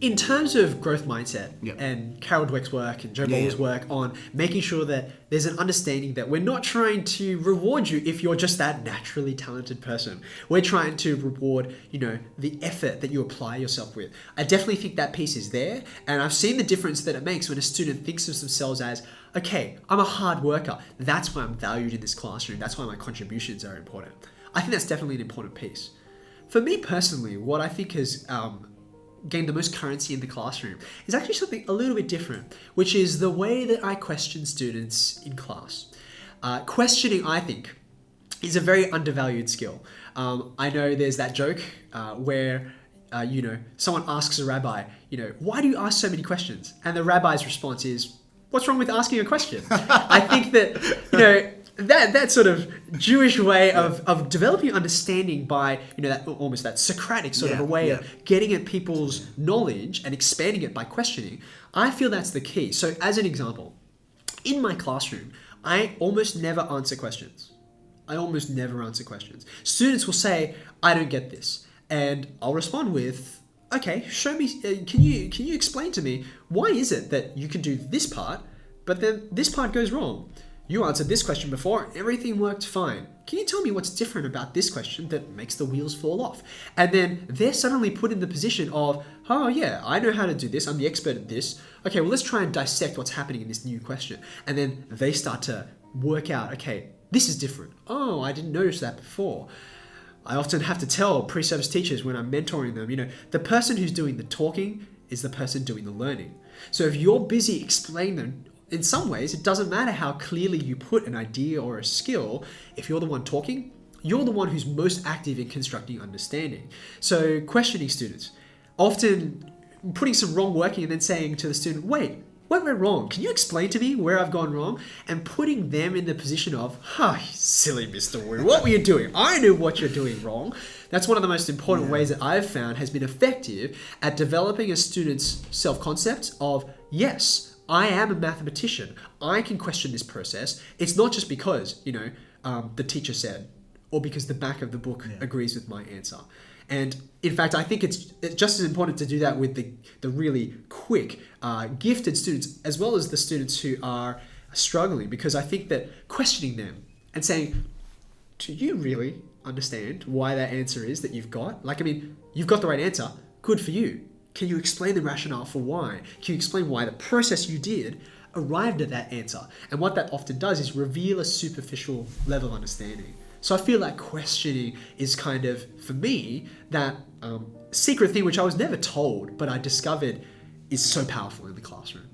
In terms of growth mindset Yep. and Carol Dweck's work and Joe Bowles' work on making sure that there's an understanding that we're not trying to reward you if you're just that naturally talented person. We're trying to reward, the effort that you apply yourself with. I definitely think that piece is there, and I've seen the difference that it makes when a student thinks of themselves as, okay, I'm a hard worker. That's why I'm valued in this classroom. That's why my contributions are important. I think that's definitely an important piece. For me personally, what I think has gained the most currency in the classroom is actually something a little bit different, which is the way that I question students in class. Questioning, I think, is a very undervalued skill. I know there's that joke where someone asks a rabbi, why do you ask so many questions? And the rabbi's response is, what's wrong with asking a question? I think that, that sort of Jewish way of developing understanding by, that almost that Socratic sort of a way of getting at people's knowledge and expanding it by questioning, I feel that's the key. So as an example, in my classroom, I almost never answer questions. Students will say, I don't get this. And I'll respond with, okay, show me, can you explain to me, why is it that you can do this part, but then this part goes wrong? You answered this question before, everything worked fine. Can you tell me what's different about this question that makes the wheels fall off? And then they're suddenly put in the position of, oh yeah, I know how to do this, I'm the expert at this. Okay, well let's try and dissect what's happening in this new question. And then they start to work out, okay, this is different. Oh, I didn't notice that before. I often have to tell pre-service teachers when I'm mentoring them, the person who's doing the talking is the person doing the learning. So if you're busy explaining them, in some ways, it doesn't matter how clearly you put an idea or a skill. If you're the one talking, you're the one who's most active in constructing understanding. So questioning students, often putting some wrong working and then saying to the student, wait, what went wrong? Can you explain to me where I've gone wrong? And putting them in the position of, silly Mr. Wu, what were you doing? I knew what you're doing wrong. That's one of the most important ways that I've found has been effective at developing a student's self-concept of, yes, I am a mathematician. I can question this process. It's not just because, the teacher said, or because the back of the book agrees with my answer. And in fact, I think it's just as important to do that with the really quick, gifted students, as well as the students who are struggling, because I think that questioning them and saying, do you really understand why that answer is that you've got? You've got the right answer. Good for you. Can you explain the rationale for why? Can you explain why the process you did arrived at that answer? And what that often does is reveal a superficial level of understanding. So I feel like questioning is kind of, for me, that secret thing which I was never told, but I discovered is so powerful in the classroom.